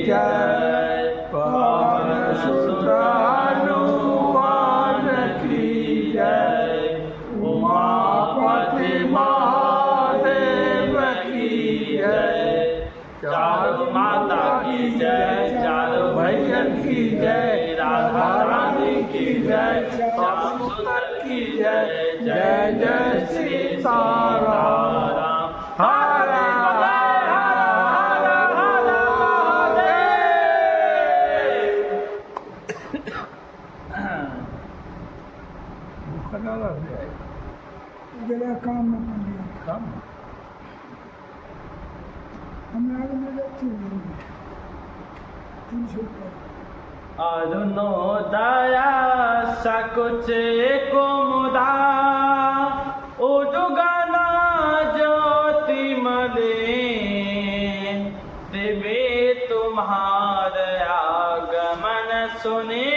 जय, पवन सुत हनुमान की जय, उमापति महादेव की जय, चारों माता की जय, चारों भैयन की जय, राधा रानी की जय, पवन सुत की जय, जय जय सीताराम। हर जरा काम में पड़ गया। काम हमें आगे में जाती नहीं 300 रुपये। अरुणोदया सकुचे कुमुदा उदुगना ज्योति मलिन, दिव्य तुम्हारे आगमन सुने,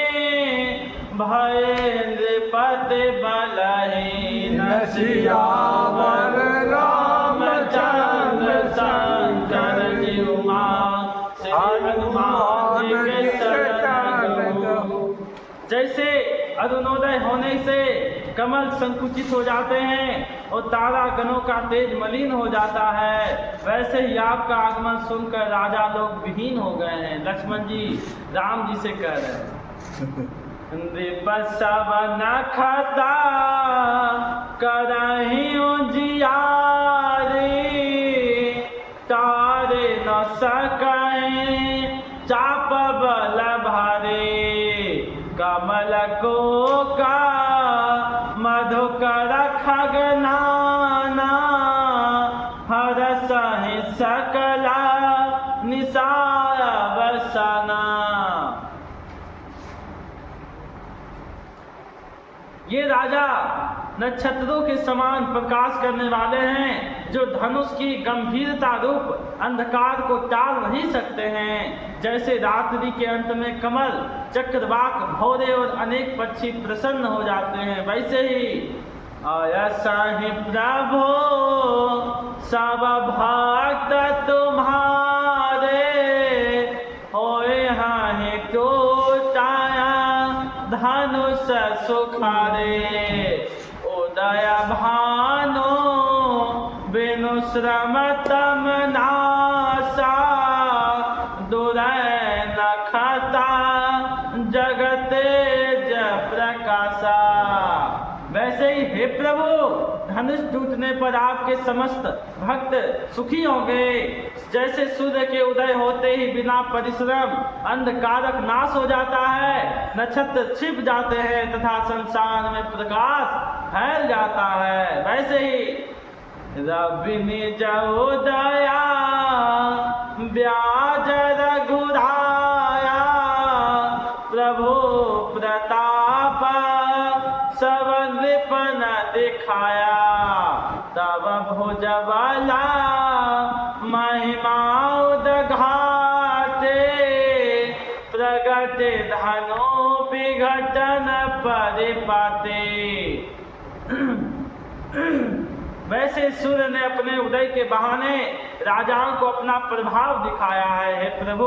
भय नृपति बलहीन, सियावर रामचंद्र शंकर जीव हनुमान के शरण गो। जैसे अरुणोदय होने से कमल संकुचित हो जाते हैं और तारा गणों का तेज मलिन हो जाता है, वैसे ही आपका आगमन सुनकर राजा लोग विहीन हो गए हैं। लक्ष्मण जी राम जी से कह रहे हैं, न खाता करहियो जियारी, तारे न सकै चाप बल भारे, कमल को का मधुकर खगनाना, हरसहि सकला निसार बसना। ये राजा नक्षत्रों के समान प्रकाश करने वाले हैं, जो धनुष की गंभीरता रूप अंधकार को टाल नहीं सकते हैं। जैसे रात्रि के अंत में कमल, चक्रवाक, भौरे और अनेक पक्षी प्रसन्न हो जाते हैं, वैसे ही ऐसा ही प्रभु सब भक्त तुम्हारे, होए हानि टूटाया धनुष सुखारे, उदय भानु बिनु श्रम तम नासा, दुरै नखता जगते ज प्रकाशा। वैसे ही हे प्रभु, धनुष टूटने पर आपके समस्त भक्त सुखी होंगे। जैसे सूर्य के उदय होते ही बिना परिश्रम अंधकारक नाश हो जाता है, नक्षत्र छिप जाते हैं तथा संसार में प्रकाश फैल जाता है, वैसे ही रवि निज उदया ब्याज रघुराया, प्रभु प्रताप सब नृपन दिखाया, तब भुजबला महिमा उद्घाटे, प्रगट धनु विघटन परिपाते। वैसे सूर्य ने अपने उदय के बहाने राजाओं को अपना प्रभाव दिखाया है। हे प्रभु,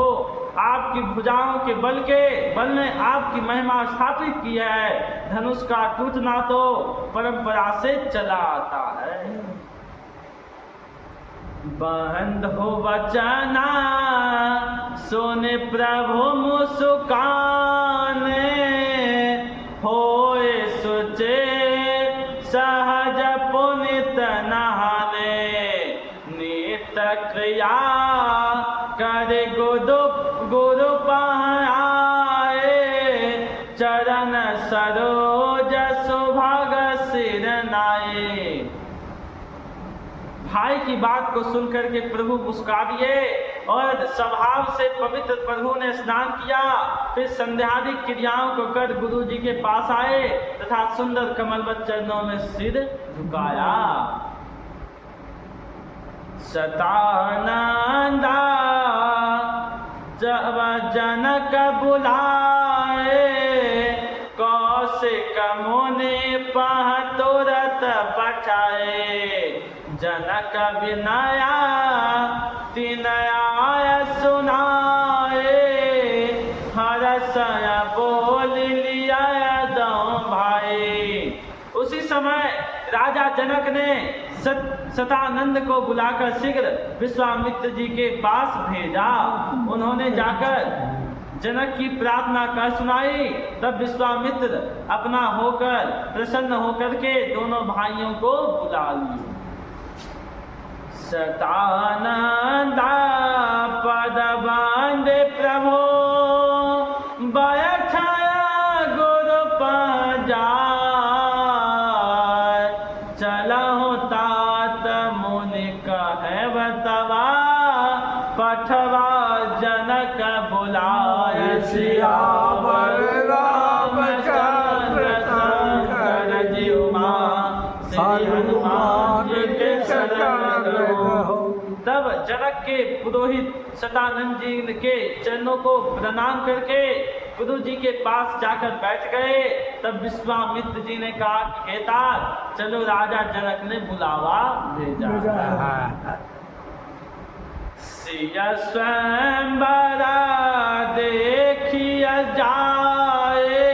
आपकी भुजाओं के बल ने आपकी महिमा स्थापित की है। धनुष का टूटना तो परंपरा से चला आता है। बंद हो वचना सोने प्रभु मुस्काने, होए सुचे सहज पुनित नहाने, नित क्रिया करे गुरु पहाए, चरण सरोज सुभग सिर नाये। भाई की बात को सुनकर के प्रभु मुस्का दिए और स्वभाव से पवित्र प्रभु ने स्नान किया। फिर संध्यादि क्रियाओं को कर गुरु जी के पास आए तथा सुंदर कमलवत चरणों में सिर झुकाया। सतानंदा जब जनक बुलाए, कौशिक मुनि पह तुरत पठाए, जनक विनया तिनया सुनाए, राजा जनक ने सतानंद को बुलाकर शीघ्र विश्वामित्र जी के पास भेजा। उन्होंने जाकर जनक की प्रार्थना कर सुनाई। तब विश्वामित्र अपना होकर प्रसन्न होकर के दोनों भाइयों को बुला लिया। सतानंदा पद बांधे प्रभु बैठाया गुरु पजाय, चलहु तात मुनि कहे बतवा, पठवा जनक बुलाय। सियावर रामचंद्र शंकर जीव मां, श्री हनुमान जी के शरण रहो। तब जनक के पुरोहित सतानंद जी के चरणों को प्रणाम करके गुरु जी के पास जाकर बैठ गए। तब विश्वामित्र जी ने कहा कि हे तात, चलो राजा जनक ने बुलावा भेजा। सिया स्वयंवरा देखिया जाए,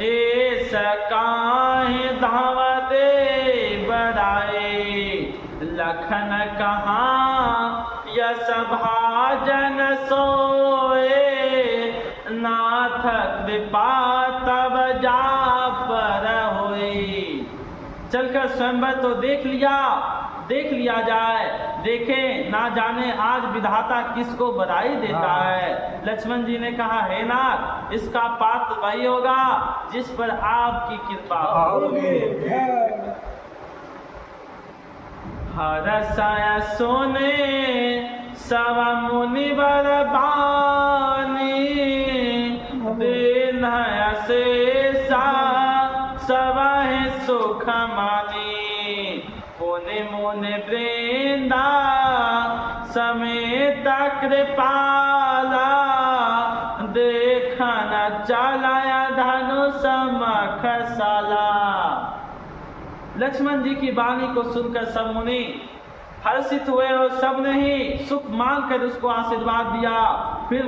ऐसा काहे धावते बड़ाए। लखन कहाँ यश भाजन सोए, नाथ कृपा तब जा पर होई। चलकर स्वयंवर तो देख लिया जाए, देखें ना जाने आज विधाता किसको बधाई देता है। लक्ष्मण जी ने कहा, हे नाथ, इसका पात्र वही होगा जिस पर आपकी कृपा होगी। हरसय सोने सब मुनि बर बानी, दीन शेषा सब सुख मानी। पुनि मुनि वृंदा समेत कृपाला, देखन चलाया धनुष मखसाला। लक्ष्मण जी की वाणी को सुनकर सब मुनि हर्षित हुए और सबने ही सुख मांगकर उसको आशीर्वाद दिया। फिर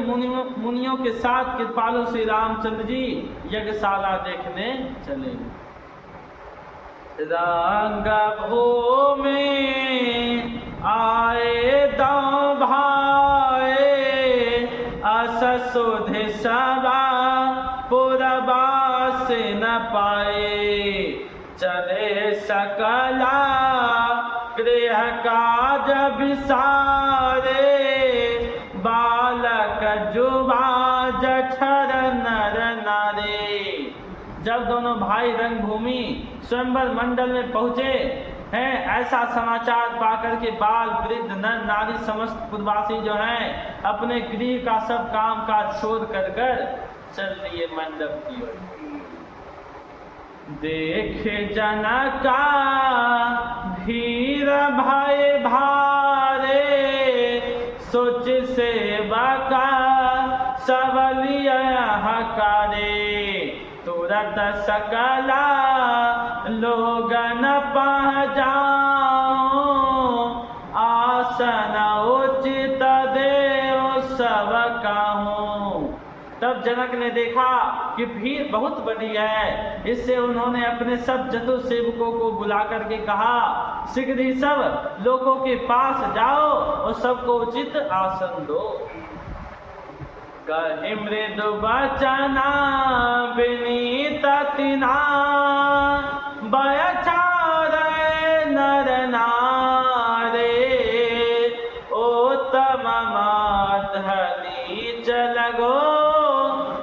मुनियों के साथ कृपालु श्री रामचंद्र जी यज्ञशाला देखने चले। रंग भूमि आए दो भाई, अस सुधि सभा पुरवास न पाए। चले सकला गृह काज विसारे, बालक जुबा जठर नर नारे। जब दोनों भाई रंगभूमि स्वयंवर मंडल में पहुंचे हैं, ऐसा समाचार पाकर के बाल वृद्ध नर नारी समस्त पुरवासी जो हैं अपने गृह का सब काम काज छोड़ कर चल दिए मंडप की ओर। देखे जनका धीर भय भारे, सोच सेवा का सबलिया हकारे। तुरंत सकला लोगन पहुँचाओ, आसन उचित देव सब कहूँ। तब जनक ने देखा कि भीड़ बहुत बड़ी है, इससे उन्होंने अपने सब चतुर सेवकों को बुला करके कहा, शीघ्र ही सब लोगों के पास जाओ और सबको उचित आसन दो। कहि मृदु बचना विनीत तिना, बयचारे नर नारे। उत्तम माधनी चलगो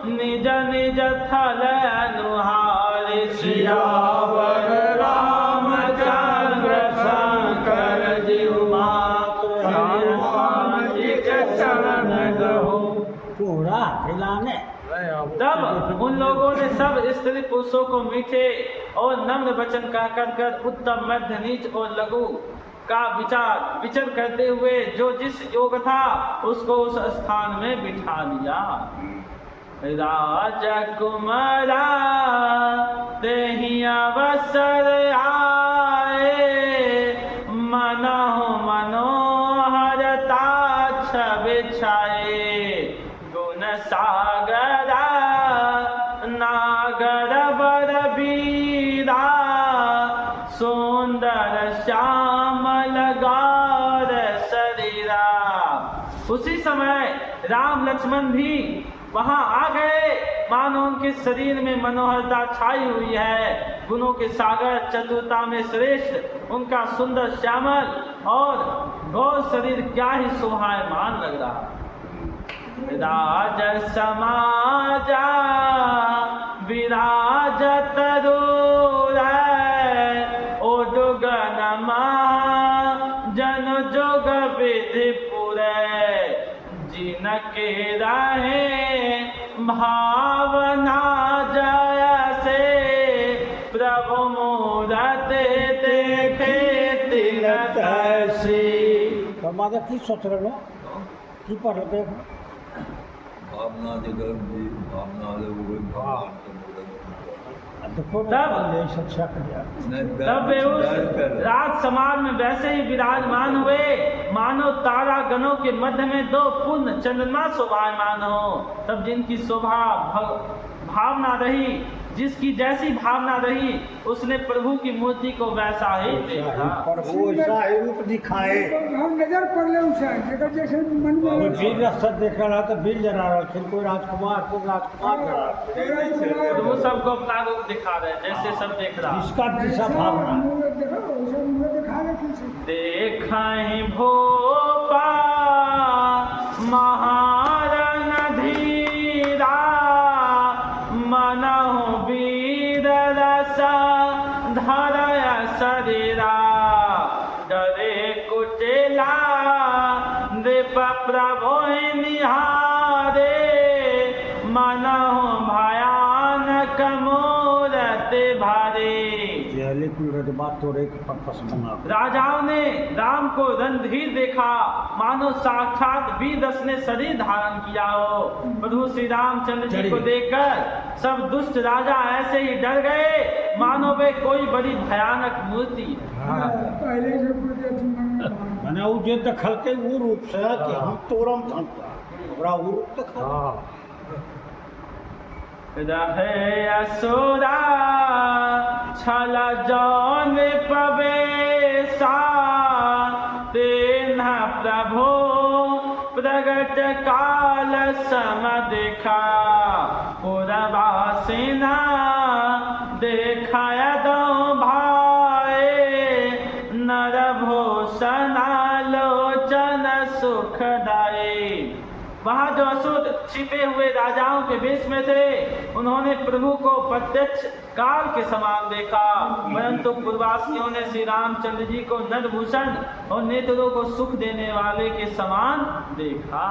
निज निज थल अनुहारे। सियावर रामचंद्र शंकर जीव मां, हनुमान जी के शरण रहो। पूरा खिलाने। तब उन लोगों ने सब स्त्री पुरुषों को मीठे और नम्र वचन कहकर उत्तम मध्य नीच और लघु का विचार करते हुए जो जिस योग था उसको उस स्थान में बिठा दिया। राजकुमारा तेहि अवसर आए, मनहु मनोहरता छवि छाए। गुण सागरा नागर बर बीरा, सो उसी समय राम लक्ष्मण भी वहां आ गए। मानो उनके शरीर में मनोहरता छाई हुई है, गुणों के सागर, चतुरता में श्रेष्ठ, उनका सुंदर श्यामल और गौर शरीर क्या ही शोभायमान लग रहा। राज समाजा विराजत ओडुगन जन जोग विधि पुरै जिनके रहे भावना जैसे प्रभु मूरत देखे तिन तैसी। तो माता की सोच रहे हो की पढ़ रहे हो? भावना जगह भी भावना भगवान के तब वे उस राज समाज में वैसे ही विराजमान हुए मानो तारा गणों के मध्य में दो पूर्ण चंद्रमा शोभायमान हो। तब जिनकी शोभा भावना रही, जिसकी जैसी भावना रही, उसने प्रभु की मूर्ति को वैसा ही देखा। प्रभु ऐसा ही रूप दिखाए। हम नजर पड़ ले उसे जगह जैसे मन में वीर रास्ता देख रहा तो वीर जरा रहा, कोई राजकुमार को राजकुमार जरा। प्रभु सबको अपना रूप दिखा रहे जैसे सब देख रहा। इसका दिशा भावना देखा ही भोपा महारण धीरा मनहु वीर रसा धरया शरीरा डरे कुटिला दीप प्रभु निहारे मनहु भयानक मूरत भारे। बात तो राजाओं ने राम को रणधीर देखा मानो साक्षात वीर रस ने शरीर धारण किया हो। प्रभु श्री रामचंद्र जी को देखकर सब दुष्ट राजा ऐसे ही डर गए मानो वे कोई बड़ी भयानक मूर्ति पहले से मैंने वो जो दखलते वो रूप से कि हम तोरम था वो रूप तक रहे असुरा छल जौन पवेशा तेना प्रभु प्रगट काल सम देखा पुरवासिना देखाया दो भाई नर भूषणा लोचन सुखदायी। वहाँ जो असुर छिपे हुए राजाओं के वेश में थे उन्होंने प्रभु को प्रत्यक्ष काल के समान देखा, परंतु पूर्ववासियों ने श्री रामचंद्र जी को नरभूषण और नेत्रों को सुख देने वाले के समान देखा।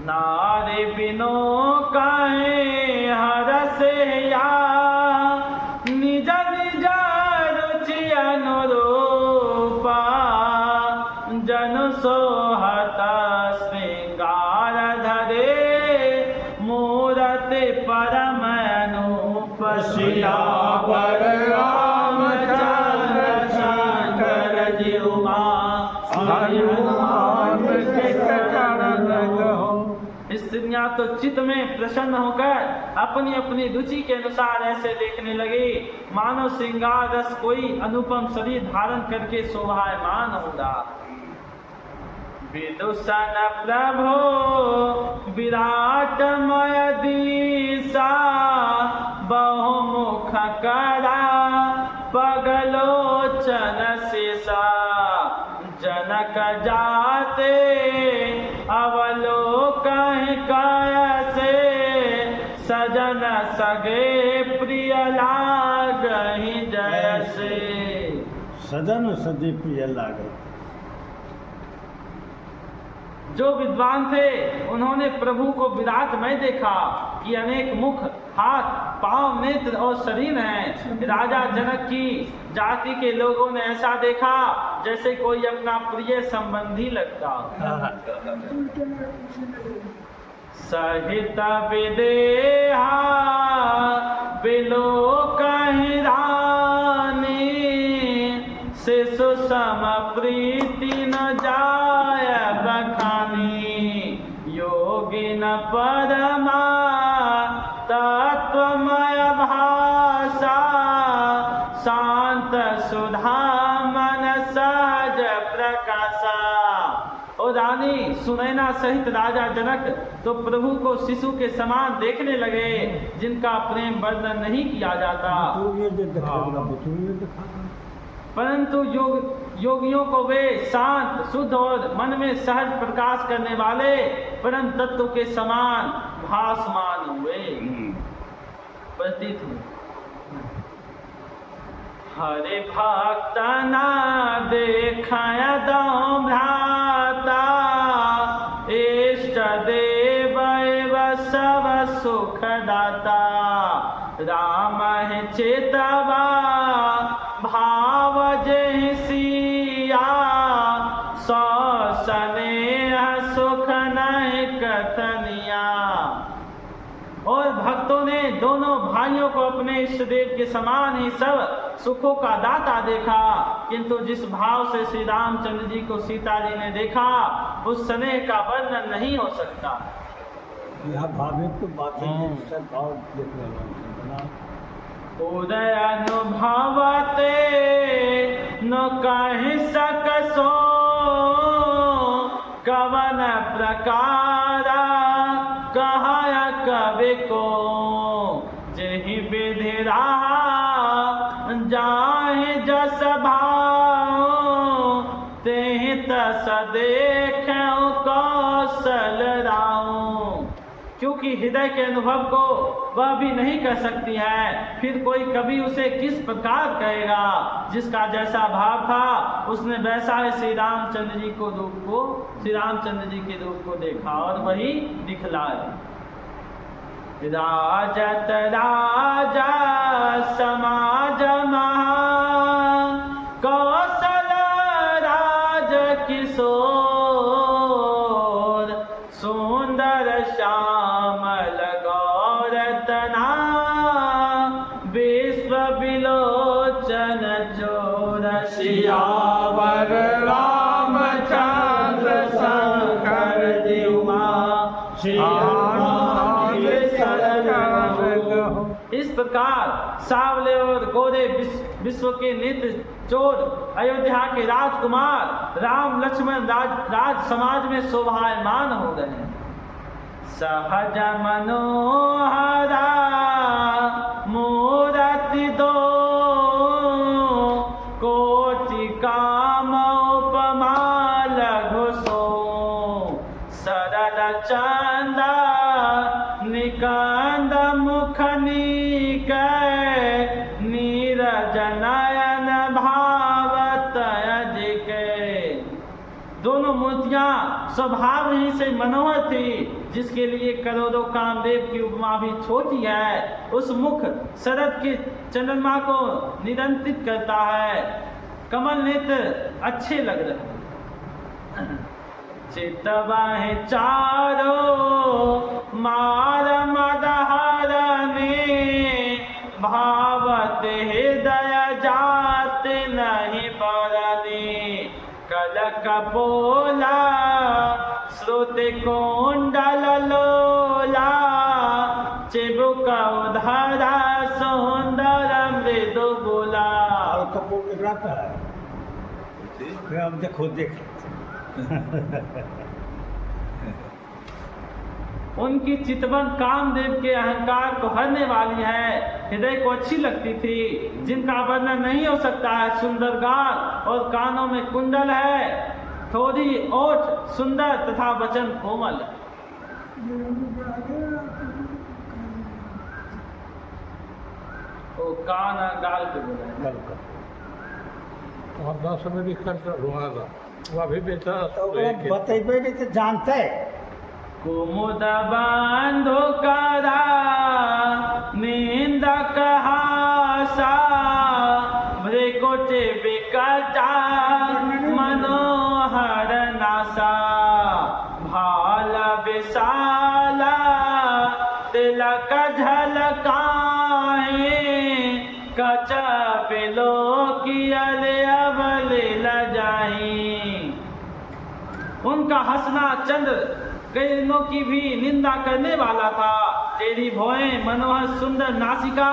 नारे बिनो काहे हरस या निज निज रुचि अनुरूपा जन सोहता श्रृंगार धरे मूरति परम अनूप सियावर रामचंद्र शंकर जीवा स्त्रियां तो चित्त में प्रसन्न होकर अपनी अपनी रुचि के अनुसार ऐसे देखने लगे मानो श्रृंगार रस कोई अनुपम शरीर धारण करके शोभायमान होगा। विदुषण प्रभो विराटमय दिशा बहुमुख करा पगलोचन शीशा जनक जाते अवलोकन कैसे सजन सगे प्रिय लागहि जैसे। सजन सदे प्रिय लागे। जो विद्वान थे उन्होंने प्रभु को विराटमय देखा कि अनेक मुख, हाथ, पांव, नेत्र और शरीर हैं। राजा जनक की जाति के लोगों ने ऐसा देखा जैसे कोई अपना प्रिय संबंधी लगता। सहित विदेहा विलोकहि रानी शिशु सम प्रीति न जाय बखानी योगिन परमा तत्वमय भाषा शांत सुधा मन सहज प्रकाशा। और रानी सुनैना सहित राजा जनक तो प्रभु को शिशु के समान देखने लगे, जिनका प्रेम वर्णन नहीं किया जाता। परंतु योगियों को वे शांत, शुद्ध और मन में सहज प्रकाश करने वाले परम तत्व के समान भासमान हुए, प्रतीत हुए। हरे भक्त ना देखा दो भ्राता, इष्ट देव सब सुख दाता। राम है चेतवा भाव जय सिया, सौ स्नेह सुख नहीं कथनिया। और भक्तों ने दोनों भाइयों को अपने इष्ट देव के समान ही सब सुखों का दाता देखा, किंतु जिस भाव से श्री रामचंद्र जी को सीता जी ने देखा, उस स्नेह का वर्णन नहीं हो सकता। यह भाविक तो बातें सब भाव देखने वाला उदय अनुभवते न कहि सकसो, कवन प्रकार कहा कवि को। जेहि विधि रहा जाहि जस भाव, तेहि तस देखौ कौशल राम। क्योंकि हृदय के अनुभव को वह भी नहीं कर सकती है, फिर कोई कभी उसे किस प्रकार कहेगा। जिसका जैसा भाव था उसने वैसा ही श्री रामचंद्र जी के रूप को देखा और वही दिखलाए। राजत राजा समाज महा, कौशल राज किशोर। सुंदर श्यामल गौरतना, विश्व विलोचन चोर। सियावर रामचंद्र शंकर जीवा, इस प्रकार सावले और गोरे विश्व के नित्य चोर अयोध्या के राजकुमार राम लक्ष्मण राज समाज में शोभायमान हो गए। सहज मनोहरा मूर्ति दो, कोटि काम उपमा लघु सो। सरल चंदा निकंद मुख निकै, नीरज नयन भावत अजिके। दोनों मूर्तियां स्वभाव ही से मनोहर थी, जिसके लिए करोड़ों कामदेव की उपमा भी छोटी है। उस मुख शरद के चंद्रमा को निरंतित करता है। कमल नेत्र अच्छे लग रहे। चितवाहि चारो मार मदहरने, भावत हृदय जात नहीं बरने। कलक बोला श्रुति कुंडल लोला, चिबुक उधरा सुंदर मृदु बोला। कपूर दिखलाता है, फिर हम देखो देख। उनकी चितवन कामदेव के अहंकार को हरने वाली है, हृदय को अच्छी लगती थी, जिनका वर्णन नहीं हो सकता है। सुंदर गाल और कानों में कुंडल है, थोड़ी ओठ सुंदर तथा वचन कोमल। वो कान गाल पे बोला और 10 में भी खर्च हुआ था, वह भी बेचा तो बतेबे नहीं तो जानते। कुमुद बंधु करा निंदक हासा, भृकुटि विकटा मनोहर नासा। भाल विशाला तिलक झलकाए, कच विलोकियल अवले लजाई। उनका हंसना चंद्र किरणों की भी निंदा करने वाला था। तेरी भौएं, मनोहर सुंदर नासिका,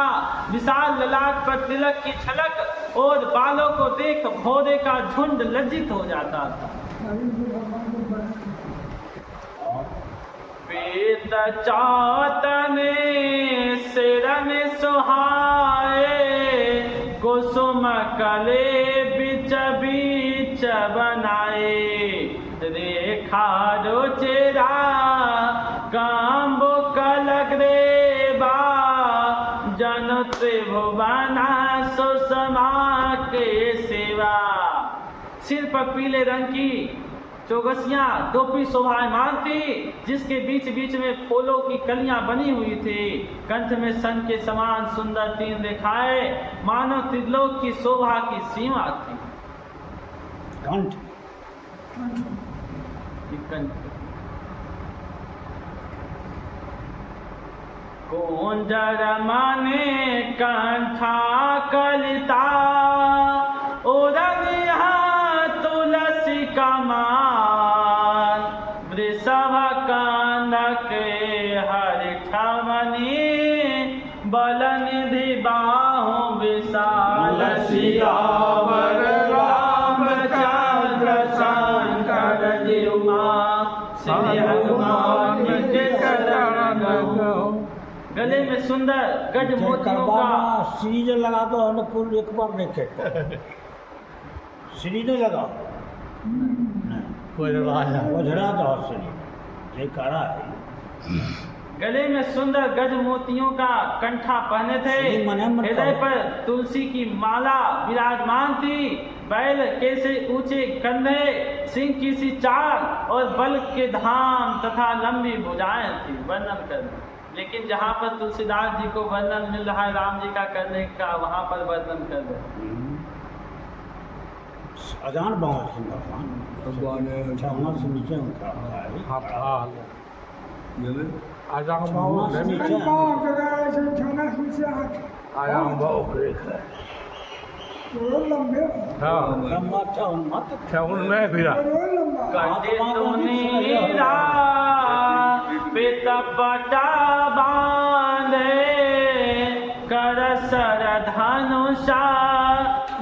विशाल ललाट पर तिलक की छलक और बालों को देख भौरे का झुंड लज्जित हो जाता था। सारी जो भगवान को बना पीत चातने सिरन सुहाए कुसुम कले बिच बीच बनाए रेखा रुचिरा काम्बु कलग्रेबा जन त्रिभुवना सुषमा के सेवा। सिर पर पीले रंग की चौगसियां टोपी शोभायमान थी, जिसके बीच बीच में फूलों की कलियां बनी हुई थी। कंठ में सन के समान सुंदर 3 रेखाएं मानव त्रिलोक की शोभा की सीमा थी। कंठ कुंजर माने कंठा कलिता उदनिया तुलसी कमान वृषभ कांद के हरिठमनी बल निधि बाहु विशाल सियावर रामचंद्र शंकर जीवा श्री हनुमान के शरण गो। गले में सुंदर गज मोतियों का सीरीज लगा दो अनुकूल एक बार देखे सीरीज नहीं लगा वजरा दो सीरीज ये करा है। गले में सुंदर गज मोतियों का कंठा पहने थे, हृदय पर तुलसी की माला विराजमान थी। बैल के से ऊंचे कंधे, सिंह की सी चाल और बल के धाम तथा लंबी भुजाएं थी। वर्णन कर, लेकिन जहाँ पर तुलसीदास जी को वर्णन मिल रहा है राम जी का करने का, वहाँ पर वर्णन कर दे। अजान बाबा सिंह भगवान छावना से नीचे उनका लंबे लंबा में फिरा पितपटा बांधे कर सर धनुषा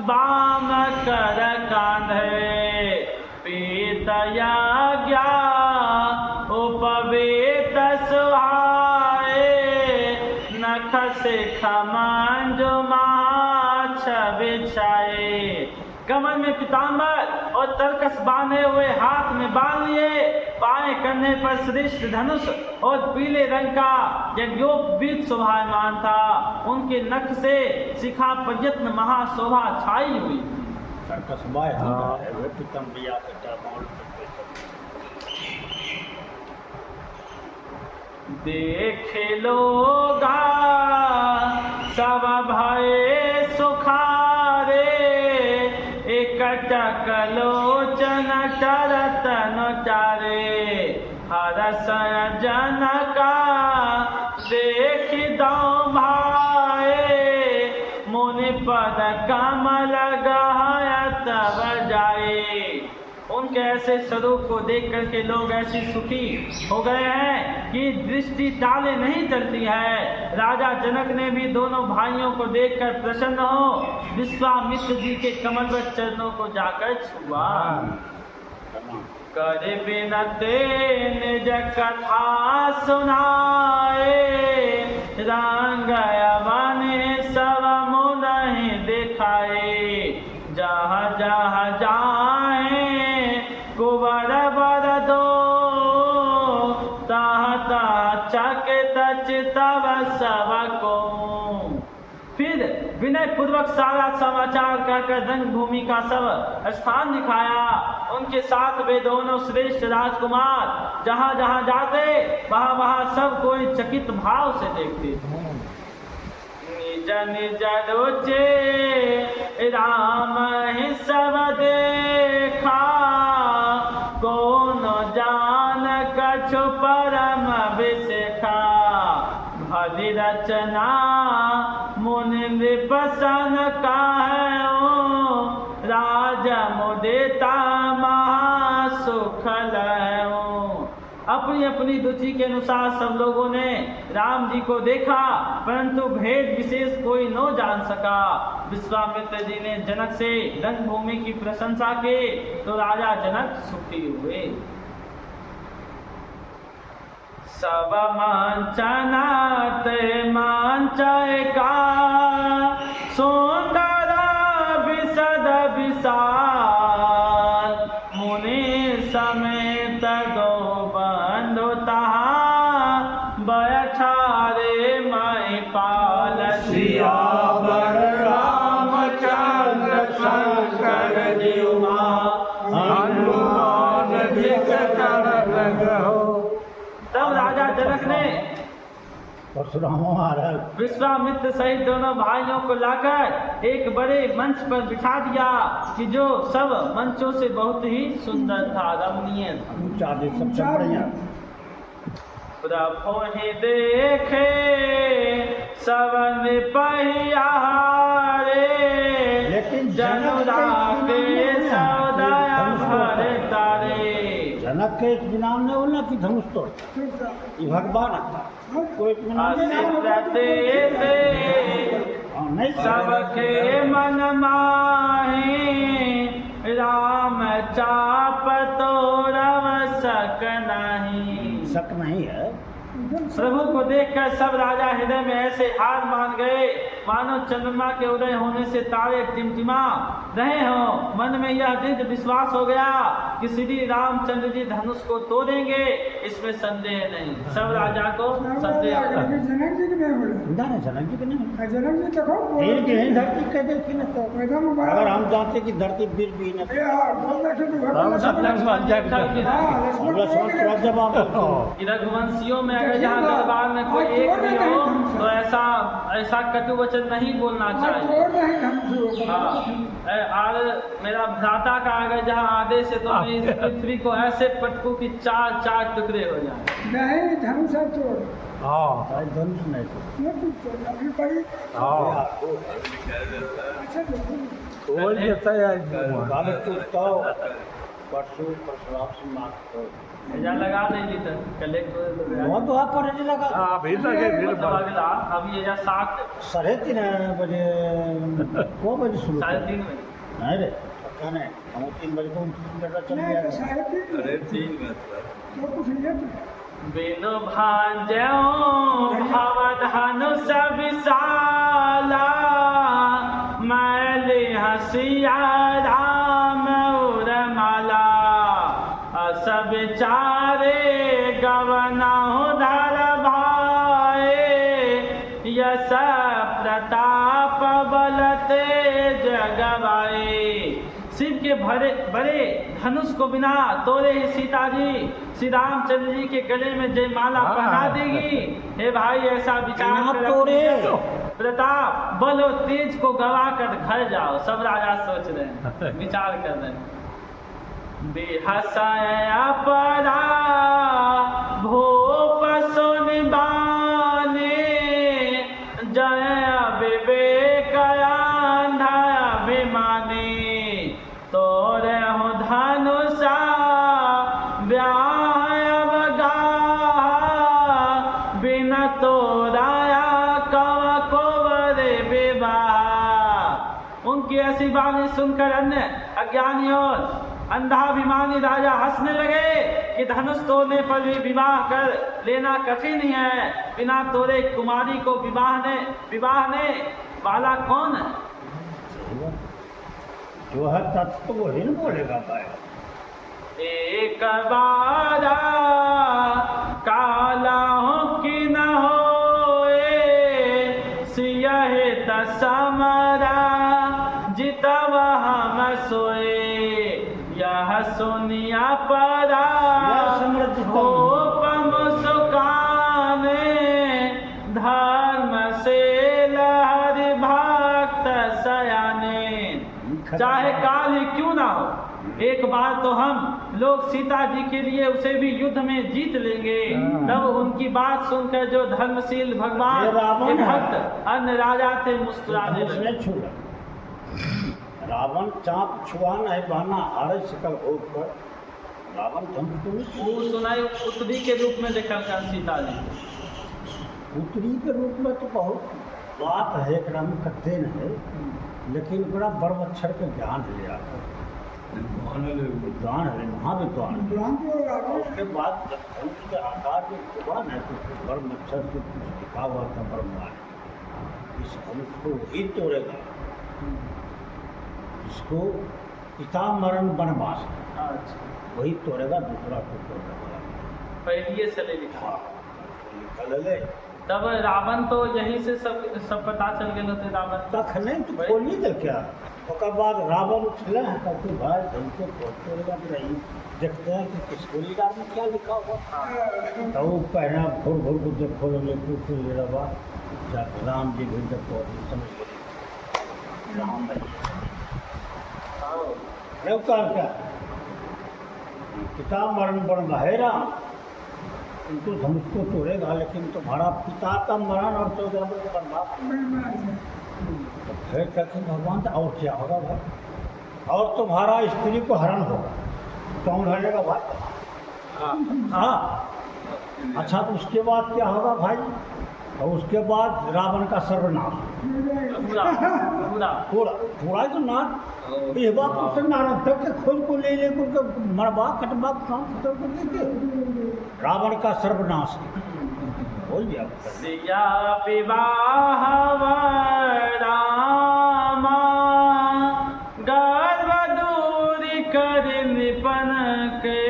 बाम कर कांधे पीतया ज्ञा उपवेत सुहाए नख से खमंजु माछ बिछाए। कमर में पीताम्बर और तरकस बांधे हुए, हाथ में बांध लिए, बाएं कंधे पर श्रेष्ठ धनुष और पीले रंग का यज्ञोपवीत शोभायमान था। उनके नख से शिखा पर्यंत महाशोभा छाई हुई। तरकस बाय है पीतम्बिया के तरमाल देखे लोगा सब भये सुखारे एकटक लोचन तरतन चारे हरसय जनका देख दो भाए मुनि पद कमल गहत बजाए। उनके ऐसे स्वरूप को देख करके लोग ऐसे सुखी हो गए हैं कि दृष्टि टाले नहीं चलती है। राजा जनक ने भी दोनों भाइयों को देखकर प्रसन्न हो विश्वामित्र जी के कमलवत चरणों को जाकर छुआ। कर बिनते निज कथा सुनाए रंग बने सब मुनि दिखाए। जहाँ जहाँ जाए कुबर बर दो तहाँ तहाँ चकित चितव सब को। फिर विनय पूर्वक सारा समाचार कहकर रंग भूमि का सब स्थान दिखाया। उनके साथ वे दोनों श्रेष्ठ राजकुमार जहाँ जहाँ जाते वहाँ वहाँ सब कोई चकित भाव से देखते। निज निज रुचि राम ही सब देखा कौन जान कछु परम विशेखा। भली रचना मुनि नृपसन काहू राज मुदिता महासुख लहू। अपनी अपनी रुचि के अनुसार सब लोगों ने राम जी को देखा, परंतु भेद विशेष कोई न जान सका। विश्वामित्र जी ने जनक से रणभूमि की प्रशंसा की तो राजा जनक सुखी हुए। सब मांचनात मांचाए का सुंदर विशद विशाल, मुनि समेत दो बंधु तहाँ बैठारे माई पाल। सियावर रामचंद्र शंकर जीवा, हनुमान जी चरण लगो। तब राजा जनक ने परशुराम महाराज विश्वामित्र सहित दोनों भाइयों को लाकर एक बड़े मंच पर बिठा दिया कि जो सब मंचों से बहुत ही सुंदर था, रमणीय था। ऊंचा दे सबसे बढ़िया। प्रभु ही देखे सवन पहियारे, लेकिन जनुरा के सौदया भरे तारे। जनक के इत्मीनान ने बोला कि धनुष तोड़, ये भगवान आता कोई इत्मीनान नहीं। सबके मन माही राम चाप तोरव सक नहीं। शक नहीं है। प्रभु को देखकर सब राजा हृदय में ऐसे हार मान गए मानो चंद्रमा के उदय होने से तारे टिमटिमा रहे हों। मन में यह दृढ़ विश्वास हो गया कि श्री रामचंद्र जी धनुष को तोड़ेंगे, इसमें संदेह नहीं। सब राजा को संदेह हो गया। जनक जी के नहीं बोले, जनक जी के नहीं, जनक जी देखो तीर की नहीं धरती कह देती न तो। एकदम अगर हम जानते कि धरती बीर भी न कि रघुवंशियों में अगर यहाँ दरबार में कोई एक भी हो तो ऐसा कटु वचन नहीं बोलना चाहिए। हाँ, और मेरा भ्राता का अगर जहाँ आदेश है तो मैं इस पृथ्वी को ऐसे पटकूं कि चार चार टुकड़े हो जाए। नहीं धनुष तोड़, हाँ धनुष नहीं परशुराम से मांग लगा देंगे तो कलेक्टर बहुत तो आप पर लगा अभी ये 3:30 बजे को बजे शुरू 3:30 बजे नहीं रे पक्का नहीं, हम 3 बजे को 29 मिनट चल गया। 3:30 में बिनु भांजो भवधनुष विशाला, मैली हसिया राम उर्माला। अस विचारे गवना धर भाए, यश प्रताप बल तेज गवाए। शिव के बड़े धनुष को बिना तोड़े ही सीता जी श्री रामचंद्र जी के गले में जयमाला पहना देगी। हे भाई ऐसा विचार कर प्रताप बल और तेज को गवा कर घर जाओ। सब राजा सोच रहे हैं, विचार कर रहे हैं। बेहसया परा भूप सुनिबाने, जय विवेक अंधा अभिमानी। तोरे हो धनुषा व्यायव बिन तोराया कव कोवरे विवाह। उनकी ऐसी वाणी सुनकर अन्य अज्ञानी और अंधाभिमानी राजा हंसने लगे कि धनुष तोड़ने पर भी विवाह कर लेना कठिन ही है। बिना तोड़े कुमारी को विवाह ने वाला कौन है? जो है तत्व तो वही न बोलेगा पाएगा। एक बारा काला हो कि न होए, सियहि तसमरा जितव हम सोए। यह सुनिया परा भूप मुस्काने, धर्म से हरि भक्त सयाने। चाहे काल ही क्यों ना हो, एक बार तो हम लोग सीता जी के लिए उसे भी युद्ध में जीत लेंगे। तब उनकी बात सुनकर जो धर्मशील भगवान के भक्त अन्य राजा थे मुस्कुराने लगे। रावण चाप छुआ नहीं बहना हारे शिकल पर रावण धनुष को वो सुनाई पुत्री के रूप में देखा था सीता जी। पुत्री के रूप में तो बहुत बात है, एक नाम कथ्य है, लेकिन बड़ा बड़ अक्षर के ज्ञान है यार, विद्वान है, महाविद्वान है। विद्वान भी होगा और उसके बाद जब धनुष के आकार में हुआ ना तो बड़ मच्छर से कुछ लिखा हुआ था ब्रह्मा ने, इस धनुष को वही तोड़ेगा इसको पिता मरण वनवास, अच्छा, वही तोड़ेगा, दूसरा को तोड़ेगा। पहले से ले लिखा। हाँ, निकल ले तब रावण तो यहीं से सब पता चल गए थे रावण तक नहीं तो खोलिए तो क्या। ओकर बाद रावण उठले हैं कहते भाई हमको तोड़ेगा कि नहीं, देखते हैं कि किस गोलीदार में क्या लिखा हुआ। तो वो पहना भोर भोर को जब खोल ले कुछ ले रहा जब राम जी भी जब समझ गए राम नहीं क्या पिता मरण बन है राम, उनको धनुष को तोड़ेगा, लेकिन तुम्हारा पिता का मरण और 14 वर्ष का बर्बाद। तो फिर कहते भगवान तो और क्या होगा भाई, और तुम्हारा स्त्री को हरण होगा, कौन हरेगा भाई? हाँ, अच्छा तो उसके बाद क्या होगा भाई? और उसके बाद रावण का सर्वनाश पूरा पूरा पूरा पूरा तो नाश। ये बात उससे नारायण तक के खोज को ले लेकर मरबा कटबा काम खत्म कर देते, रावण का सर्वनाश बोल दिया। सिया विवाह रामा गर्भ दूरी कर निपन के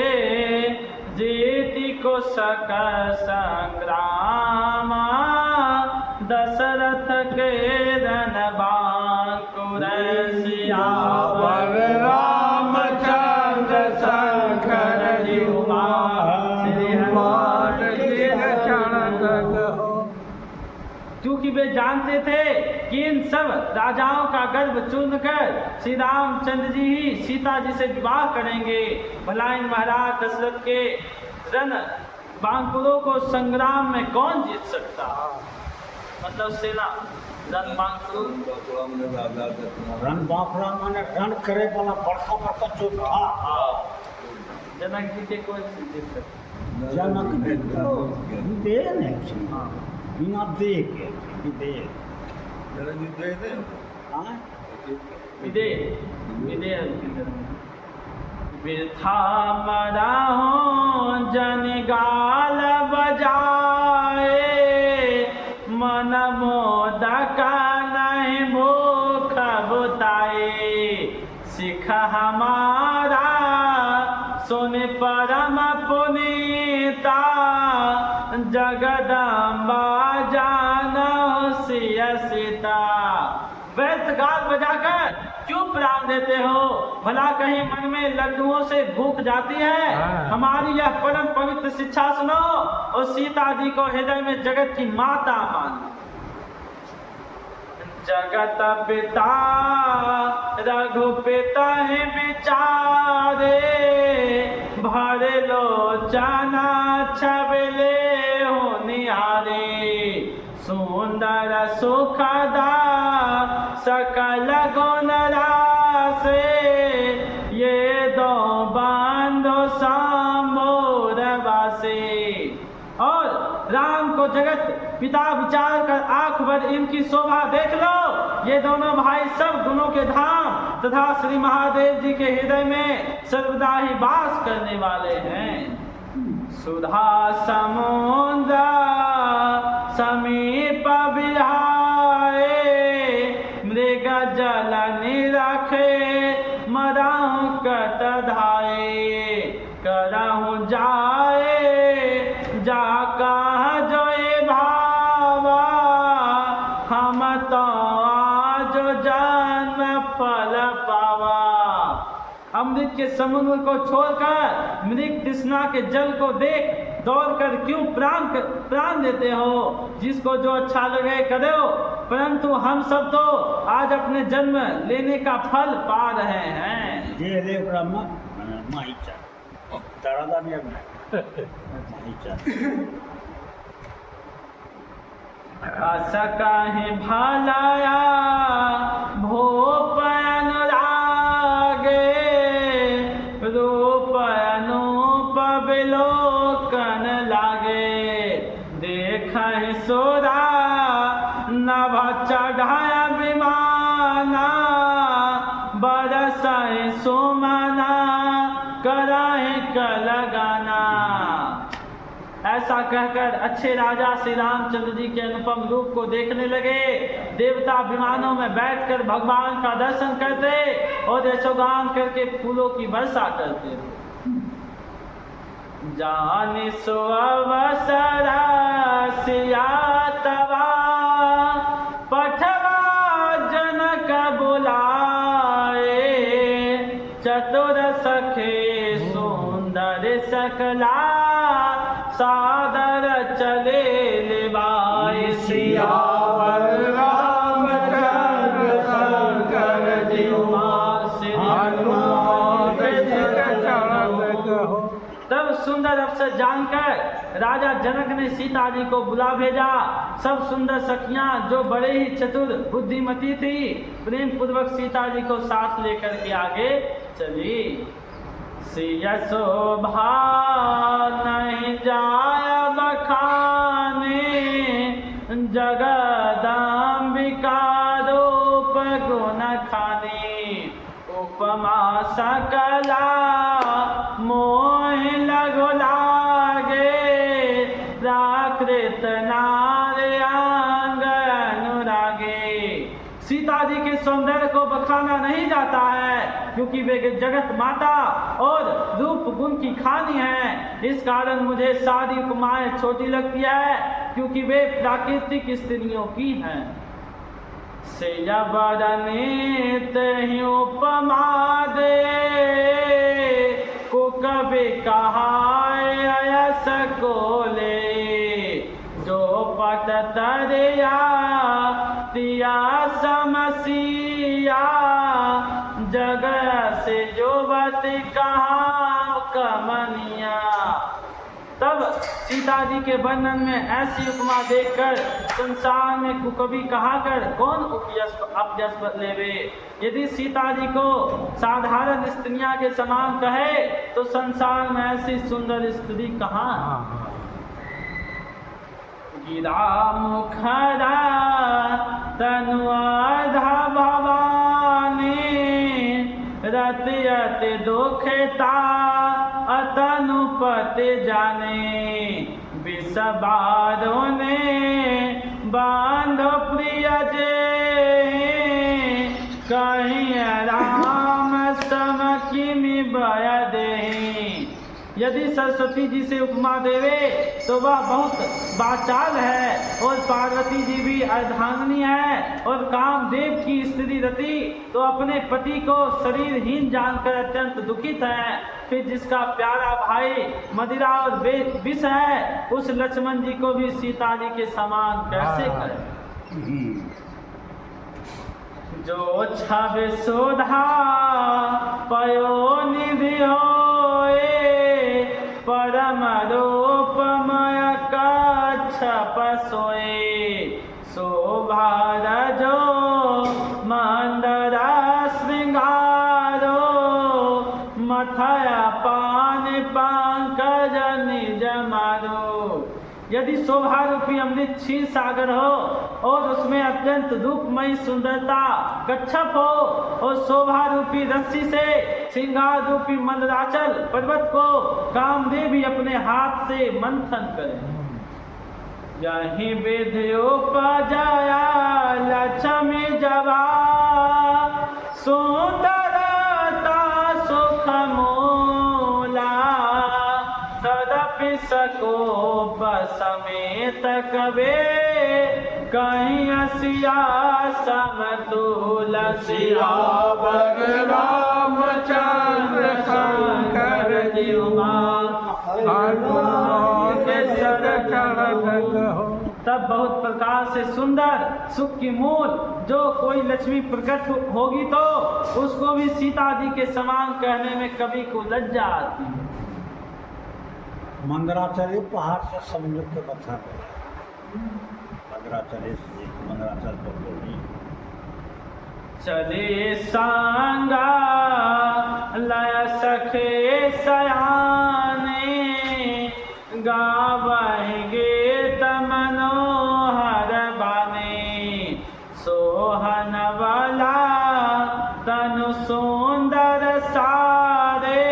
जीति को सक संग्रामा दशरथ के रन बांकुर सियावर रामचंद्र शंकर क्योंकि वे जानते थे कि इन सब राजाओं का गर्भ चूर्ण कर श्री रामचंद्र जी ही सीता जी से विवाह करेंगे। भला इन महाराज दशरथ के रन बांकुरों को संग्राम में कौन जीत सकता, मतलब सेना रन बांकुर। रन बांकुरा माने रन करे वाला बड़का बड़का जोधा। जनक जी के कोई जीत सकता, जनक जी तो विदेह नहीं, बिना देह के विदेह। हाँ? विदेह वृथा मरा हो जन गाल बजाए मन मोदक नहीं भूख बुताए सिख हमारा सुन परम पुनीता जगदम्बा जानो सिय सीता। व्यर्थ गाल बजाकर क्यों प्राण देते हो, भला कहीं मन में लड्डुओं से भूख जाती है। हमारी यह परम पवित्र शिक्षा सुनो और सीता जी को हृदय में जगत की माता मानो। जगत पिता रघुपिता है विचारे भर लोचना छबले हो निहारे सुंदर सुखदा सकल गुण रासे ये दो बांधो सांबोर वासे। और राम को जगत पिता विचार कर आंख भर इनकी शोभा देख लो। ये दोनों भाई सब गुणों के धाम तथा श्री महादेव जी के हृदय में सर्वदा ही वास करने वाले हैं। सुधा समुद्र समीप बिहाए मृग जल निरखे मराहु कट धाये करहु जाए जा कहा जो भावा हम तो आज जन्म फल पावा। अमृत के समुद्र को छोड़कर मृग तृष्णा के जल को देख दौड़कर क्यों प्राण देते हो। जिसको जो अच्छा लगे करो, परंतु हम सब तो आज अपने जन्म लेने का फल पा रहे हैं। ये ले ब्रह्मा माईचा तारादार ने माईचा आशा काहे भलाया भोप अनुरागे रूप अनु विलोकन लागे। देख सोरा नभ चढ़ाया विमाना, बरसाए सोमना कराए कलगाना। ऐसा कहकर अच्छे राजा श्री रामचंद्र जी के अनुपम रूप को देखने लगे। देवता विमानों में बैठकर भगवान का दर्शन करते और यशोगान करके फूलों की वर्षा करते। जानि सो अवसरा सिया तवा, पठवा जनक बुलाए। चतुर सखे सुंदर सकला, सादर चले लेवाए। सियावर रामचंद्र शंकर जी, हनुमान चरण कहो। तब सुंदर अवसर जानकर राजा जनक ने सीता जी को बुला भेजा। सब सुंदर सखियां जो बड़े ही चतुर बुद्धिमती थी, प्रेम पूर्वक सीता जी को साथ लेकर के आगे चली। सिया शोभा नहीं जाय बखाने, जगदम्बिका रूप गुण खानी। उपमा सकला मोह लगो लागे, प्राकृत नारयांग अनुरागे। सीता जी के सौंदर्य को बखाना नहीं जाता है, क्योंकि वे जगत माता और रूप गुण की खानी है। इस कारण मुझे सारी उपमाएं छोटी लगती है, क्योंकि वे प्राकृतिक स्त्रियों की हैं। से बरनीत ही उपमा दे, को कभी कहा अयस को ले। जो पट तरिया तिया समसिया, जग से जो बती कहा कमनिया। तब सीता जी के वर्णन में ऐसी उपमा देखकर संसार में कुकवि कहाकर कौन अपयश लेवे। यदि सीता जी को साधारण स्त्रियां के समान कहे तो संसार में ऐसी सुंदर स्त्री कहाँ। गिरा मुखरा तनुआधा भवानी, रतियत दुखता अतनुपति जाने। विषबारों ने बांध प्रिय जे, कहीं राम सम किमि बय देहि। यदि सरस्वती जी से उपमा देवे तो वह बहुत वाचाल है, और पार्वती जी भी अर्धांगिनी है, और कामदेव की स्त्री रति तो अपने पति को शरीरहीन जानकर अत्यंत दुखित है। फिर जिसका प्यारा भाई मदिरा और विष है, उस लक्ष्मण जी को भी सीता जी के समान कैसे करे। जो छवि सुधा पयो निधि होए, परम रूपमय कच्छप सोए। शोभा रजो मंदरा श्रृंगारो, मथया पान पंकज निज मारो। यदि शोभा रूपी अमृत क्षीर सागर हो और उसमें अत्यंत रूपमयी सुंदरता कच्छप हो, और शोभा रूपी रस्सी से श्रृंगार रूपी मंदराचल पर्वत को कामदेव भी अपने हाथ से मंथन करे। यही विद्योपजया लक्ष्मी जवा, सुंदरता सुख मूला। तदपि सकोप समेत कबे, कहीं असिया समतुल। सियावर रामचंद्र शंकर जी, हनुमान चरण कहो। तब बहुत प्रकार से सुंदर सुख की मूल जो कोई लक्ष्मी प्रकट होगी तो उसको भी सीता जी के समान कहने में कवि को लज्जा आती है। मंदराचल पहाड़ से समुद्र के बता मंदराचल तो नहीं। चले सांगा लय सखे सयाने, गावहिगे मनोहर बानी सोहन वाला तनु सुंदर सारे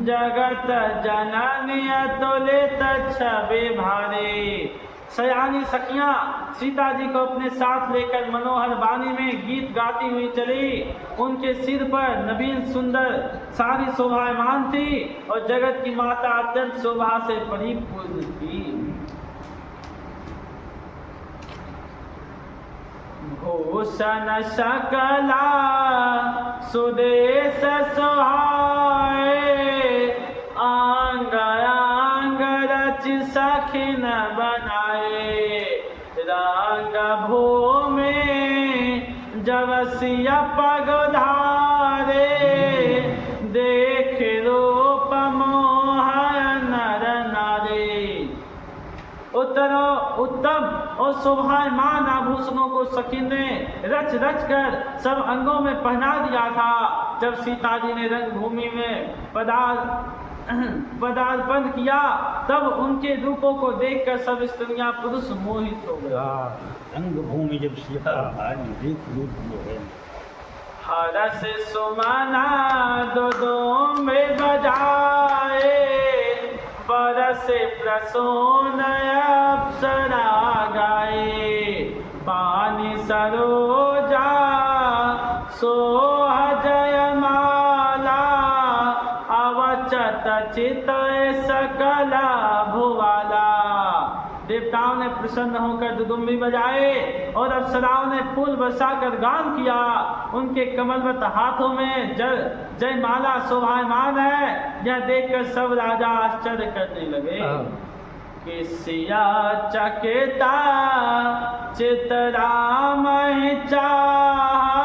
जगत जननी अतुलित छवि भारे। सयानी सखियां सीता जी को अपने साथ लेकर मनोहर वाणी में गीत गाती हुई चली। उनके सिर पर नवीन सुंदर सारी शोभायमान थी और जगत की माता अत्यंत शोभा से परिपूर्ण थी। भूषण सकला सुदेश सोहाए आंग आंग रच सखिन बनाए रंग भूमि जवसिया पगधारे देख रूप मोहन नर नारी। उत्तम और शोभायमान आभूषणों को सखी ने रच रच कर सब अंगों में पहना दिया था। जब सीता जी ने रंगभूमि में पदार्पण किया तब उनके रूपों को देखकर सब स्त्रियां पुरुष मोहित हो गए। रंगभूमि जब सीता रूप है हरस सुमना दो में बजाए बरस प्रसून अप्सरा गाए पानी सरोजा सोह जयमाला अवचत चित सकला भुवाला। देवताओं ने प्रसन्न होकर दुदुम्बी बजाए और अप्सराओं ने फूल बरसाकर गान किया। उनके कमलवत हाथों में जयमाला शोभायमान है। यह देखकर सब राजा आश्चर्य करने लगे कि सिया चकेता चितराम चाहा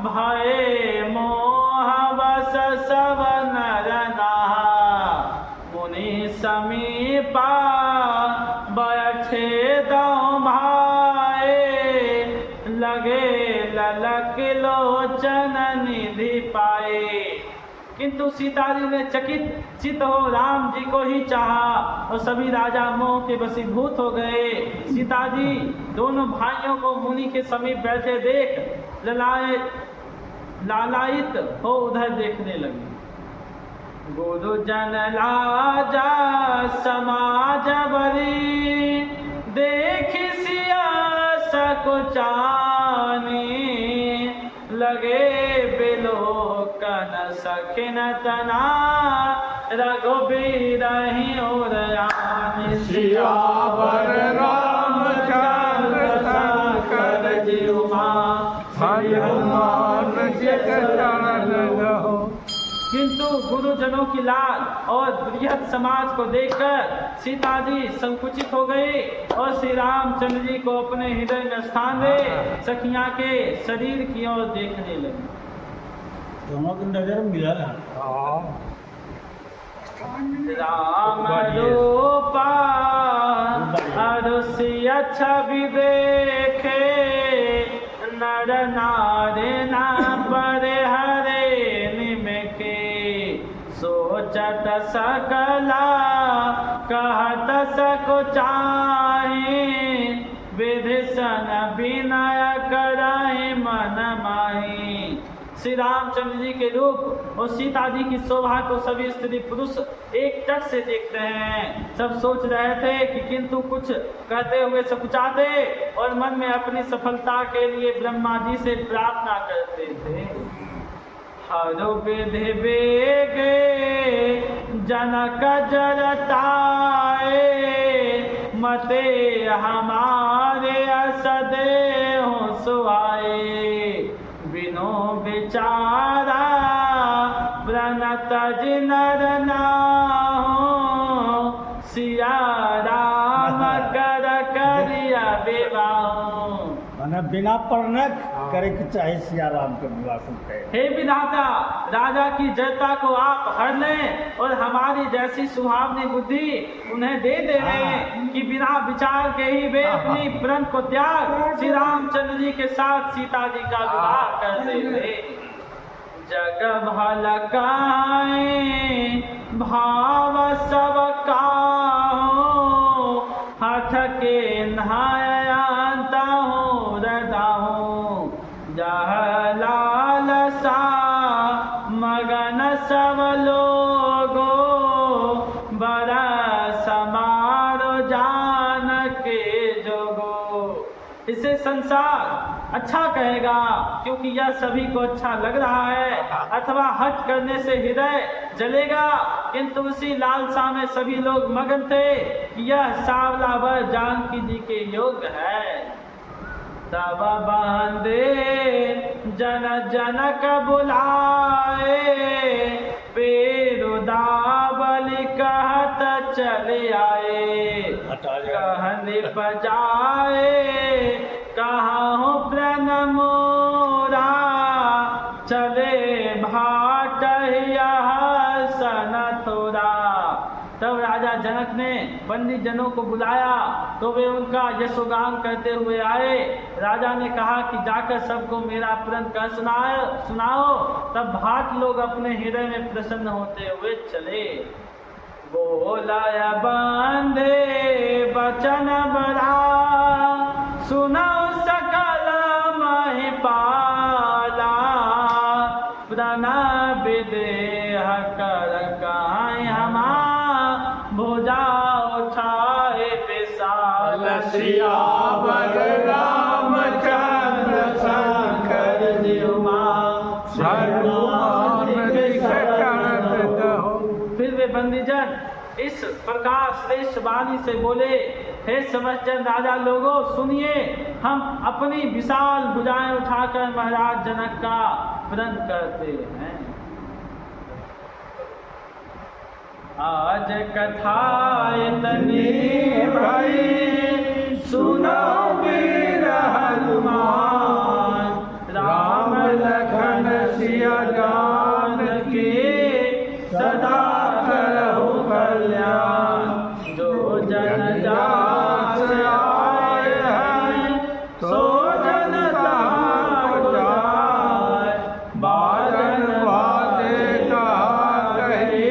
भय मोह बस सब नर नाहा मुनि समीपा बैठे दो भाए लगे ललक लोचन निधि पाए। किंतु सीता जी ने चकित चित हो राम जी को ही चाहा और सभी राजा मोह के वशीभूत हो गए। सीता जी दोनों भाइयों को मुनि के समीप बैठे देख लालायित हो उधर देखने लगे। गुरुजन लाजा समाज बरी देख सिया सकुचानी लगे बिलोकन सखिन तना रघुबीर ही और सियावर रामचंद्र शंकर जी हनुमान के चरण रहो। किंतु गुरुजनों की लाल और बृहद समाज को देखकर सीता जी संकुचित हो गई और श्री रामचंद्र जी को अपने हृदय में स्थान दे सखियां के शरीर की ओर देखने लगी। दोनों की नजर मिला ना। राम रूपा अरुषिया छवि देखे नर नारे ना परे हरे निमके सोचत सकला कहत सकुचाहि विधिसन विनय करहि मन माहि। श्री रामचंद्र जी के रूप और सीता जी की शोभा को सभी स्त्री पुरुष एक टक से देखते हैं। सब सोच रहे थे कि किंतु कुछ कहते हुए सकुचाते और मन में अपनी सफलता के लिए ब्रह्मा जी से प्रार्थना करते थे। हरो विधि बेगे जनक जरताए मते हमारे असदे हो सुहाए बिनो बिचारा प्रणत जिनर नाहो सिया राम कर करिया विवाह। मैंने बिना परिणत करे के चाहे सिया राम के विवाह को कहे। हे विधाता राजा की जयता को आप हर लें और हमारी जैसी सुहावनी बुद्धि उन्हें दे दें कि बिना विचार के ही वे अपनी प्रण को त्याग श्री रामचंद्र जी के साथ सीता जी का विवाह कर देते। जग भलकाए भाव सब का लगे नहायता हूँ रहता हूँ जह लाल सा मगन सब लोगो बड़ा समारो जान के जोगो। इसे संसार अच्छा कहेगा क्योंकि यह सभी को अच्छा लग रहा है, अथवा हट करने से हृदय जलेगा, किंतु उसी लालसा में सभी लोग मगन थे कि यह सांवला वर जानकी जी के योग्य है। तब बांधे जन जनक बुलाए पेरुदावली कहत चले आए कहने बजाए कहाँ प्रण मोरा चले भाट सन थोड़ा। तब राजा जनक ने बंदी जनों को बुलाया तो वे उनका यशोगान करते हुए आए। राजा ने कहा कि जाकर सबको मेरा प्रण कह सुनाओ। तब भाट लोग अपने हृदय में प्रसन्न होते हुए चले। बोलाया बांधे बचन बड़ा सुनाओ सकल महिपाला प्रण विदेह कर काहे हमा भुजा उठाए विशाल। सियावर रामचंद्र शंकर जीवा हनुमान दिखत कहो। फिर वे बंदीजन इस प्रकार श्रेष्ठ वाणी से बोले, हे समझजन राजा लोगों सुनिए, हम अपनी विशाल भुजाएं उठाकर महाराज जनक का प्रण करते हैं। आज कथा इतनी भाई सुनो वीर हनुमान राम लखन सिया जानकी सदा करहु कल्याण। जो जन जास आए हैं सो जन ताको जाय बारन वादे कहा कहे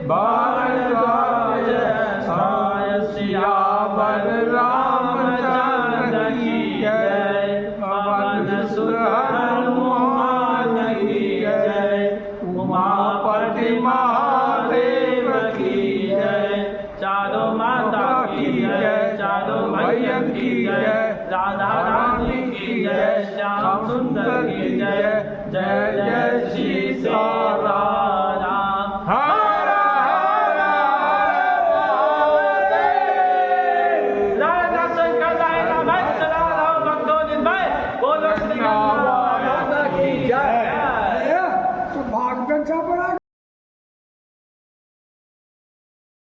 बारन वादे साय सियावर रामचंद्र की जय पवन सुत हनुमान की जय उमापति महादेव की जय चारों माता की जय चारों भैयन की जय राधा रानी की जय श्याम सुंदर की जय जय जय श्री राम। हर हर राधा शंकर राय भाई सदा रहो भक्तों दिन भाई बोलो श्री राम की जय। तो भागवत सा बड़ा